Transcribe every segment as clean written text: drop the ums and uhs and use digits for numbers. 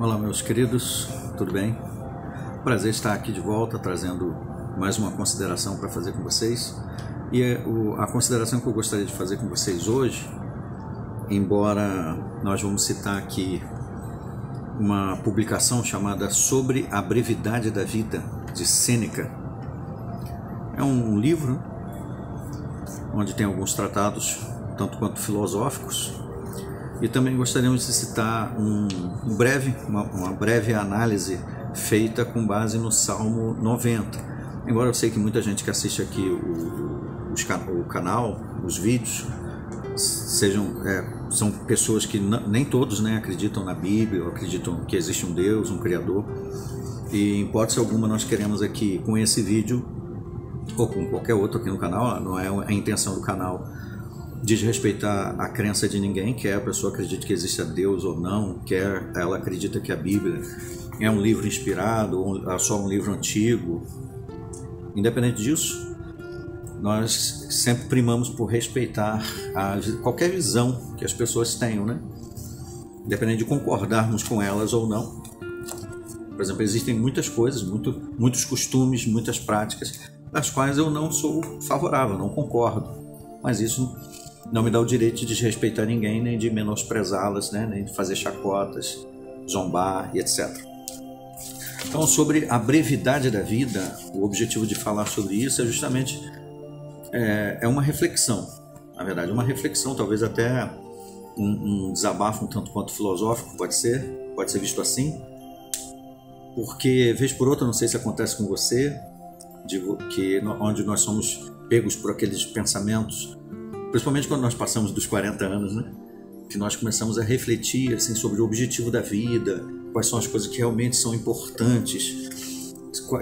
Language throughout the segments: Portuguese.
Olá, meus queridos, tudo bem? Prazer estar aqui de volta, trazendo mais uma consideração para fazer com vocês. E a consideração que eu gostaria de fazer com vocês hoje, embora nós vamos citar aqui uma publicação chamada Sobre a Brevidade da Vida, de Sêneca. É um livro onde tem alguns tratados, tanto quanto filosóficos, e também gostaríamos de citar uma breve análise feita com base no Salmo 90. Embora eu sei que muita gente que assiste aqui o canal, os vídeos, são pessoas que nem todos acreditam na Bíblia, ou acreditam que existe um Deus, um Criador. E em hipótese alguma nós queremos aqui, com esse vídeo, ou com qualquer outro aqui no canal, não é a intenção do canal desrespeitar a crença de ninguém, quer a pessoa acredite que existe Deus ou não, quer ela acredita que a Bíblia é um livro inspirado ou só um livro antigo. Independente disso, nós sempre primamos por respeitar qualquer visão que as pessoas tenham, independente de concordarmos com elas ou não. Por exemplo, existem muitas coisas, muitos costumes, muitas práticas, das quais eu não sou favorável, não concordo, mas isso não me dá o direito de desrespeitar ninguém, nem de menosprezá-las, nem de fazer chacotas, zombar e etc. Então, sobre a brevidade da vida, o objetivo de falar sobre isso é justamente uma reflexão, na verdade, uma reflexão, talvez até um desabafo um tanto quanto filosófico, pode ser visto assim, porque, vez por outra, não sei se acontece com você, onde nós somos pegos por aqueles pensamentos, principalmente quando nós passamos dos 40 anos, que nós começamos a refletir assim, sobre o objetivo da vida, quais são as coisas que realmente são importantes,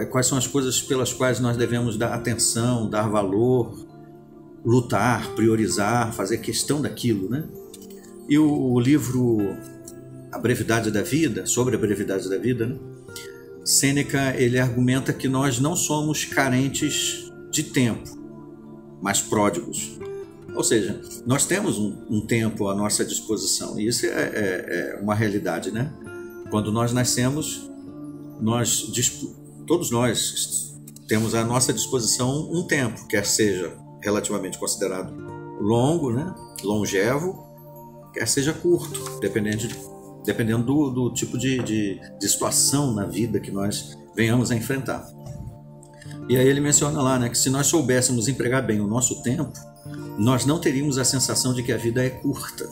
quais são as coisas pelas quais nós devemos dar atenção, dar valor, lutar, priorizar, fazer questão daquilo, E o livro A Brevidade da Vida, sobre a brevidade da vida, Sêneca, ele argumenta que nós não somos carentes de tempo, mas pródigos. Ou seja, nós temos um tempo à nossa disposição, e isso é uma realidade, Quando nós nascemos, todos nós temos à nossa disposição um tempo, quer seja relativamente considerado longo, longevo, quer seja curto, dependendo do tipo de situação na vida que nós venhamos a enfrentar. E aí ele menciona lá, que se nós soubéssemos empregar bem o nosso tempo, nós não teríamos a sensação de que a vida é curta.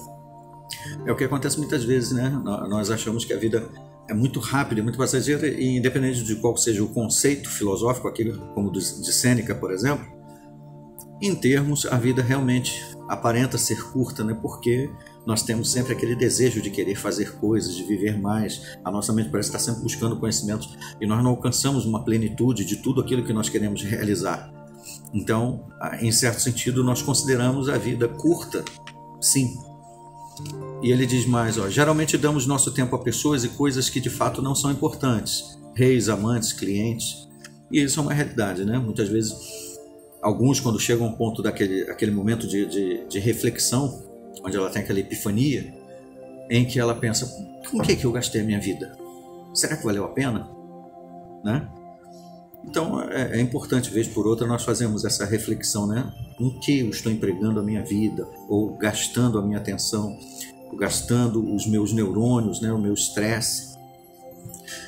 É o que acontece muitas vezes, Nós achamos que a vida é muito rápida, muito passageira, e independente de qual seja o conceito filosófico, aquele como de Sêneca, por exemplo, em termos, a vida realmente aparenta ser curta, porque nós temos sempre aquele desejo de querer fazer coisas, de viver mais. A nossa mente parece estar sempre buscando conhecimentos e nós não alcançamos uma plenitude de tudo aquilo que nós queremos realizar. Então, em certo sentido, nós consideramos a vida curta, sim. E ele diz mais, geralmente damos nosso tempo a pessoas e coisas que de fato não são importantes, reis, amantes, clientes, e isso é uma realidade, Muitas vezes, alguns quando chegam a um ponto daquele momento de reflexão, onde ela tem aquela epifania, em que ela pensa, com o que eu gastei a minha vida? Será que valeu a pena? Então é importante, vez por outra, nós fazemos essa reflexão, em que eu estou empregando a minha vida, ou gastando a minha atenção, ou gastando os meus neurônios, o meu estresse.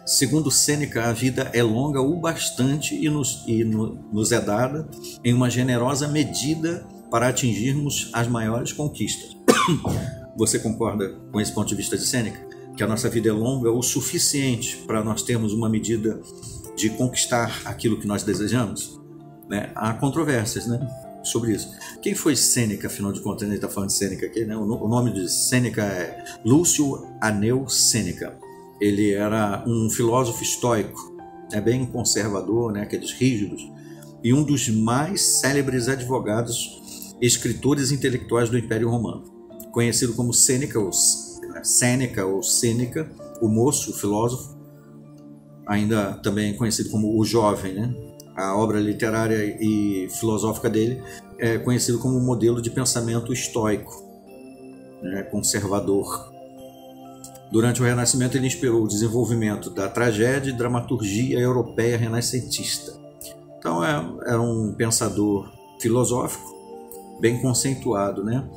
Segundo Sêneca, a vida é longa o bastante e nos é dada em uma generosa medida para atingirmos as maiores conquistas. Você concorda com esse ponto de vista de Sêneca? Que a nossa vida é longa o suficiente para nós termos uma medida de conquistar aquilo que nós desejamos? Há controvérsias, sobre isso. Quem foi Sêneca, afinal de contas? A gente está falando de Sêneca aqui, O nome de Sêneca é Lúcio Aneu Sêneca. Ele era um filósofo estoico, bem conservador, aqueles rígidos, e um dos mais célebres advogados, escritores intelectuais do Império Romano, conhecido como Sêneca ou Sêneca, o moço, o filósofo, ainda também conhecido como o jovem, A obra literária e filosófica dele é conhecido como modelo de pensamento estoico, conservador. Durante o Renascimento, ele inspirou o desenvolvimento da tragédia e dramaturgia europeia renascentista. Então, é um pensador filosófico, bem conceituado, né?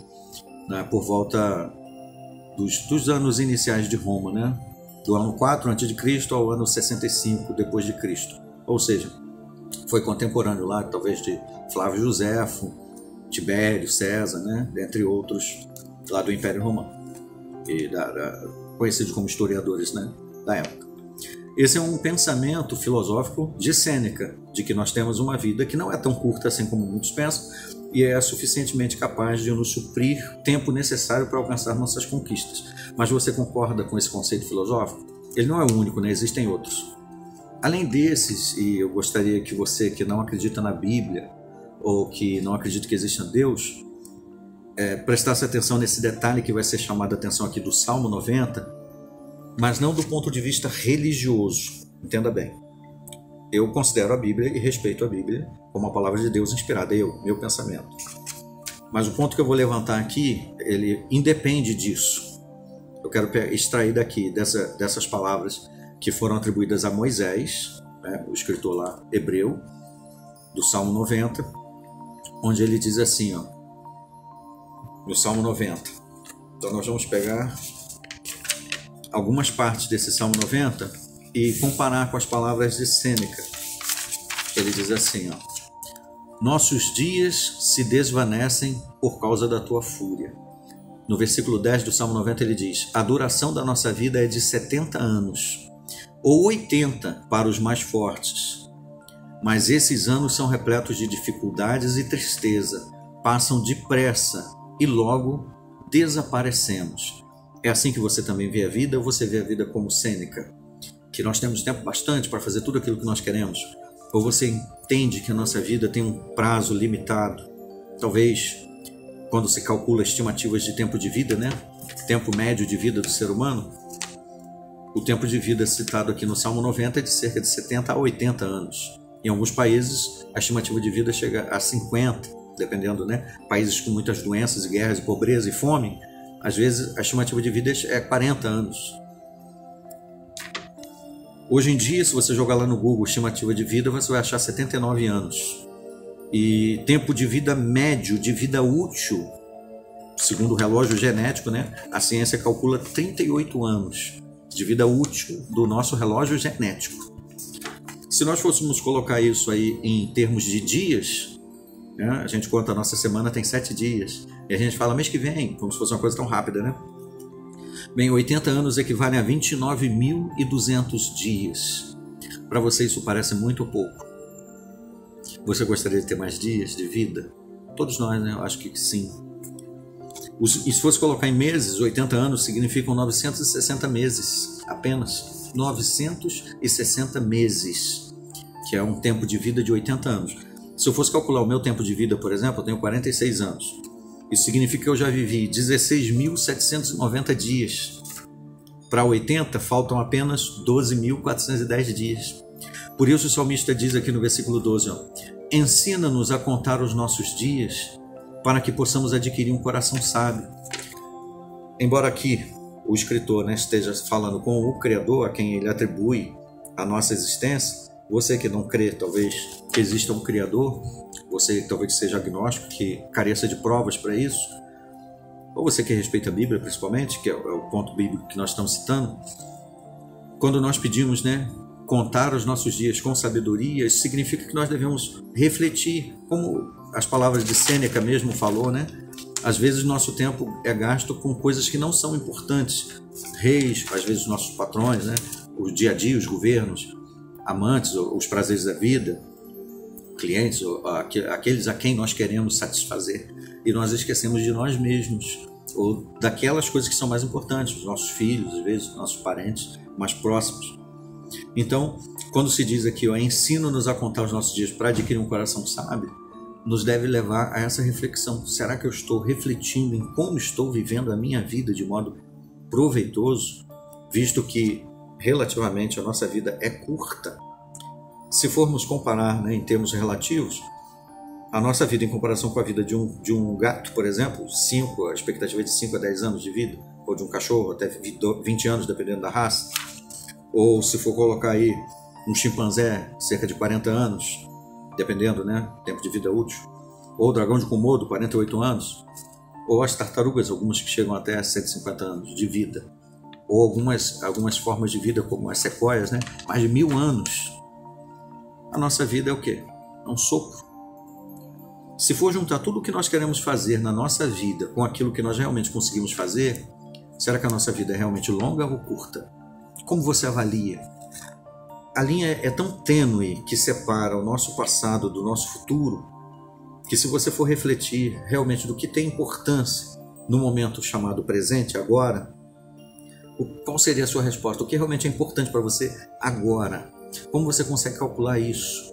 Por volta dos anos iniciais de Roma, né? Do ano 4 a.C. ao ano 65 depois de Cristo. Ou seja, foi contemporâneo lá, talvez, de Flávio Josefo, Tibério, César, né? Entre outros, lá do Império Romano, e conhecidos como historiadores, né? Da época. Esse é um pensamento filosófico de Sêneca, de que nós temos uma vida que não é tão curta assim como muitos pensam, e é suficientemente capaz de nos suprir o tempo necessário para alcançar nossas conquistas. Mas você concorda com esse conceito filosófico? Ele não é o único, né? Existem outros. Além desses, e eu gostaria que você que não acredita na Bíblia ou que não acredita que exista Deus, prestasse atenção nesse detalhe que vai ser chamado a atenção aqui do Salmo 90, mas não do ponto de vista religioso. Entenda bem. Eu considero a Bíblia e respeito a Bíblia como a palavra de Deus inspirada, meu pensamento. Mas o ponto que eu vou levantar aqui, ele independe disso. Eu quero extrair daqui, dessas palavras que foram atribuídas a Moisés, né, o escritor lá hebreu, do Salmo 90, onde ele diz assim, ó, no Salmo 90. Então nós vamos pegar algumas partes desse Salmo 90 e comparar com as palavras de Sêneca. Ele diz assim, ó, nossos dias se desvanecem por causa da tua fúria. No versículo 10 do Salmo 90 ele diz, a duração da nossa vida é de 70 anos, ou 80 para os mais fortes. Mas esses anos são repletos de dificuldades e tristeza, passam depressa e logo desaparecemos. É assim que você também vê a vida, ou você vê a vida como Sêneca? Que nós temos tempo bastante para fazer tudo aquilo que nós queremos? Ou você entende que a nossa vida tem um prazo limitado? Talvez, quando se calcula estimativas de tempo de vida, né? Tempo médio de vida do ser humano, o tempo de vida citado aqui no Salmo 90 é de cerca de 70 a 80 anos. Em alguns países, a estimativa de vida chega a 50, dependendo, né? Países com muitas doenças, guerras, pobreza e fome, às vezes a estimativa de vida é 40 anos. Hoje em dia, se você jogar lá no Google estimativa de vida, você vai achar 79 anos. E tempo de vida médio, de vida útil, segundo o relógio genético, né? A ciência calcula 38 anos de vida útil do nosso relógio genético. Se nós fôssemos colocar isso aí em termos de dias, né? A gente conta a nossa semana tem 7 dias. E a gente fala mês que vem, como se fosse uma coisa tão rápida, né? Bem, 80 anos equivalem a 29.200 dias. Para você isso parece muito ou pouco? Você gostaria de ter mais dias de vida? Todos nós, né? Eu acho que sim. E se fosse colocar em meses, 80 anos significam 960 meses. Apenas 960 meses, que é um tempo de vida de 80 anos. Se eu fosse calcular o meu tempo de vida, por exemplo, eu tenho 46 anos. Isso significa que eu já vivi 16.790 dias. Para 80, faltam apenas 12.410 dias. Por isso o salmista diz aqui no versículo 12, ó, ensina-nos a contar os nossos dias para que possamos adquirir um coração sábio. Embora aqui o escritor, né, esteja falando com o Criador, a quem ele atribui a nossa existência, você que não crê, talvez, que exista um Criador, você talvez seja agnóstico, que careça de provas para isso, ou você que respeita a Bíblia, principalmente, que é o ponto bíblico que nós estamos citando, quando nós pedimos, né, contar os nossos dias com sabedoria, isso significa que nós devemos refletir, como as palavras de Sêneca mesmo falou, né? Às vezes nosso tempo é gasto com coisas que não são importantes. Reis, às vezes nossos patrões, né? O dia a dia, os governos, amantes, os prazeres da vida, clientes, aqueles a quem nós queremos satisfazer. E nós esquecemos de nós mesmos, ou daquelas coisas que são mais importantes, os nossos filhos, às vezes, os nossos parentes mais próximos. Então, quando se diz aqui, ó, ensina-nos a contar os nossos dias para adquirir um coração sábio, nos deve levar a essa reflexão. Será que eu estou refletindo em como estou vivendo a minha vida de modo proveitoso, visto que relativamente a nossa vida é curta? Se formos comparar, né, em termos relativos, a nossa vida em comparação com a vida de um gato, por exemplo, a expectativa é de 5 a 10 anos de vida, ou de um cachorro, até 20 anos, dependendo da raça. Ou se for colocar aí um chimpanzé, cerca de 40 anos, dependendo, né, tempo de vida útil. Ou o dragão de Komodo, 48 anos. Ou as tartarugas, algumas que chegam até 150 anos de vida. Ou algumas formas de vida, como as sequoias, né, mais de 1000 anos. A nossa vida é o quê? É um sopro. Se for juntar tudo o que nós queremos fazer na nossa vida com aquilo que nós realmente conseguimos fazer, será que a nossa vida é realmente longa ou curta? Como você avalia? A linha é tão tênue que separa o nosso passado do nosso futuro, que se você for refletir realmente do que tem importância no momento chamado presente, agora, qual seria a sua resposta? O que realmente é importante para você agora? Como você consegue calcular isso?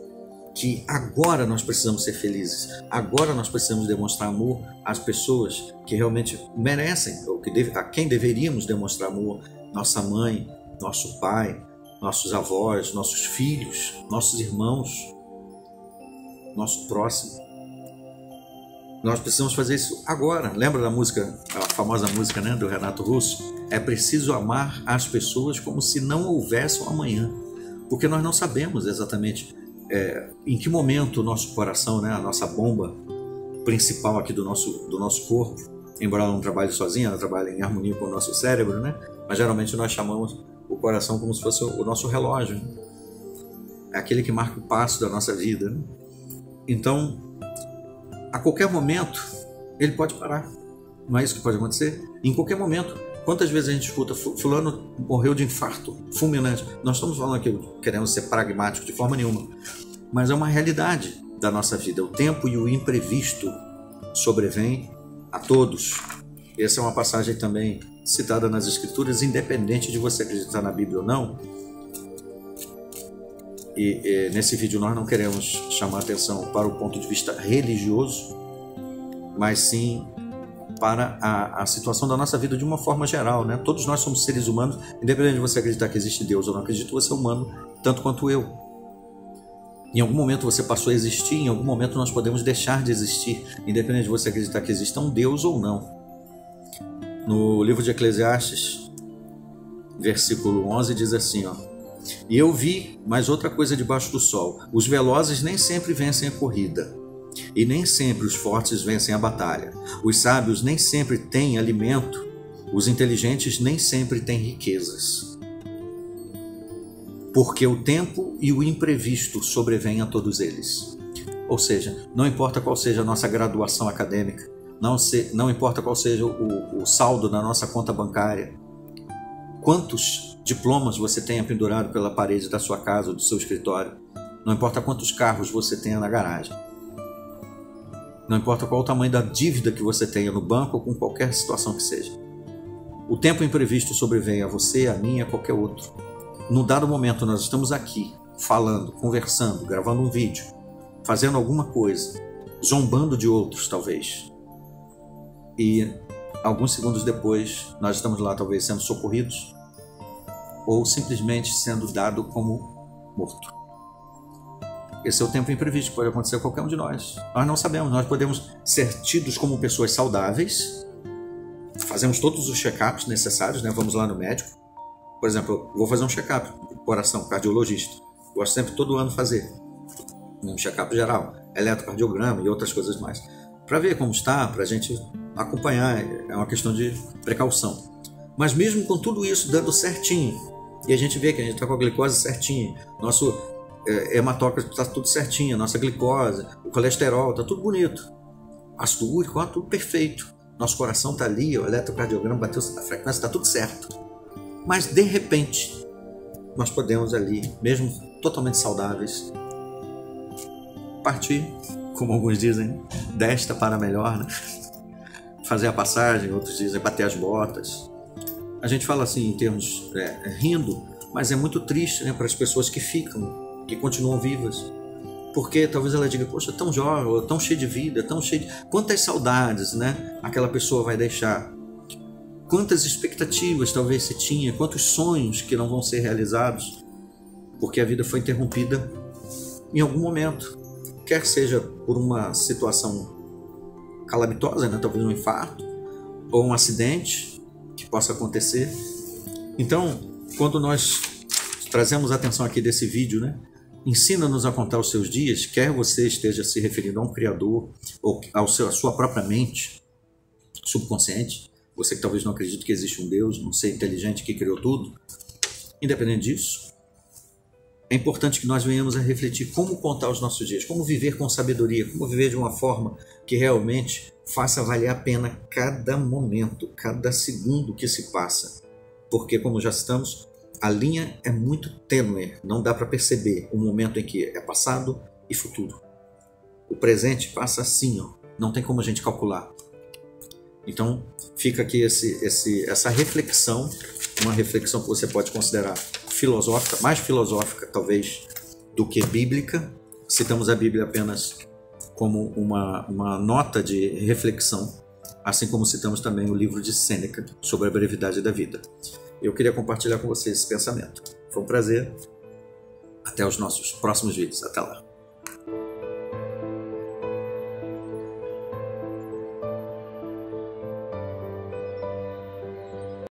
Que agora nós precisamos ser felizes, agora nós precisamos demonstrar amor às pessoas que realmente merecem, ou a quem deveríamos demonstrar amor, nossa mãe, nosso pai, nossos avós, nossos filhos, nossos irmãos, nosso próximo. Nós precisamos fazer isso agora. Lembra da música, a famosa música, né, do Renato Russo? É preciso amar as pessoas como se não houvesse um amanhã, porque nós não sabemos exatamente em que momento o nosso coração, né, a nossa bomba principal aqui do nosso corpo, embora ela não trabalhe sozinha, ela trabalha em harmonia com o nosso cérebro, né? Mas geralmente nós chamamos o coração como se fosse o nosso relógio, né? É aquele que marca o passo da nossa vida, né? Então, a qualquer momento, ele pode parar. Não é isso que pode acontecer? Em qualquer momento. Quantas vezes a gente escuta, fulano morreu de infarto fulminante? Nós estamos falando aqui, queremos ser pragmáticos de forma nenhuma, mas é uma realidade da nossa vida. O tempo e o imprevisto sobrevêm a todos. Essa é uma passagem também citada nas Escrituras, independente de você acreditar na Bíblia ou não. E nesse vídeo nós não queremos chamar atenção para o ponto de vista religioso, mas sim para a situação da nossa vida de uma forma geral, né? Todos nós somos seres humanos, independente de você acreditar que existe Deus ou não acredita, você é humano, tanto quanto eu. Em algum momento você passou a existir, em algum momento nós podemos deixar de existir, independente de você acreditar que exista um Deus ou não. No livro de Eclesiastes, versículo 11, diz assim, ó: E eu vi mais outra coisa debaixo do sol. Os velozes nem sempre vencem a corrida, e nem sempre os fortes vencem a batalha. Os sábios nem sempre têm alimento, os inteligentes nem sempre têm riquezas. Porque o tempo e o imprevisto sobrevêm a todos eles. Ou seja, não importa qual seja a nossa graduação acadêmica, não importa qual seja o saldo na nossa conta bancária, quantos diplomas você tenha pendurado pela parede da sua casa ou do seu escritório, não importa quantos carros você tenha na garagem, não importa qual o tamanho da dívida que você tenha no banco ou com qualquer situação que seja. O tempo imprevisto sobrevém a você, a mim e a qualquer outro. Num dado momento nós estamos aqui, falando, conversando, gravando um vídeo, fazendo alguma coisa, zombando de outros talvez. E alguns segundos depois nós estamos lá talvez sendo socorridos ou simplesmente sendo dado como morto. Esse é o tempo imprevisto que pode acontecer a qualquer um de nós. Nós não sabemos, nós podemos ser tidos como pessoas saudáveis, fazemos todos os check-ups necessários, né? Vamos lá no médico. Por exemplo, eu vou fazer um check-up do coração, cardiologista. Gosto sempre todo ano fazer um check-up geral, eletrocardiograma e outras coisas mais, para ver como está, para a gente acompanhar. É uma questão de precaução. Mas mesmo com tudo isso dando certinho, e a gente vê que a gente está com a glicose certinha, nosso hematócrito está tudo certinho, a nossa glicose, o colesterol, está tudo bonito, ácido úrico, tudo perfeito, nosso coração está ali, o eletrocardiograma bateu, a frequência está tudo certo. Mas de repente nós podemos ali, mesmo totalmente saudáveis, partir, como alguns dizem, desta para melhor, né? Fazer a passagem, outros dizem bater as botas. A gente fala assim em termos rindo, mas é muito triste, né, para as pessoas que ficam, que continuam vivas, porque talvez ela diga, poxa, tão jovem, tão cheio de vida, tão cheio de... Quantas saudades, né, aquela pessoa vai deixar, quantas expectativas talvez se tinha, quantos sonhos que não vão ser realizados, porque a vida foi interrompida em algum momento, quer seja por uma situação calamitosa, né, talvez um infarto, ou um acidente que possa acontecer. Então, quando nós trazemos a atenção aqui desse vídeo, né? Ensina-nos a contar os seus dias, quer você esteja se referindo a um Criador ou à sua própria mente subconsciente, você que talvez não acredite que existe um Deus, um ser inteligente que criou tudo. Independente disso, é importante que nós venhamos a refletir como contar os nossos dias, como viver com sabedoria, como viver de uma forma que realmente faça valer a pena cada momento, cada segundo que se passa. Porque, como já citamos, a linha é muito tênue, não dá para perceber o momento em que é passado e futuro. O presente passa assim, ó, não tem como a gente calcular. Então, fica aqui essa reflexão, uma reflexão que você pode considerar filosófica, mais filosófica talvez do que bíblica. Citamos a Bíblia apenas como uma nota de reflexão, assim como citamos também o livro de Sêneca sobre a brevidade da vida. Eu queria compartilhar com vocês esse pensamento. Foi um prazer. Até os nossos próximos vídeos. Até lá.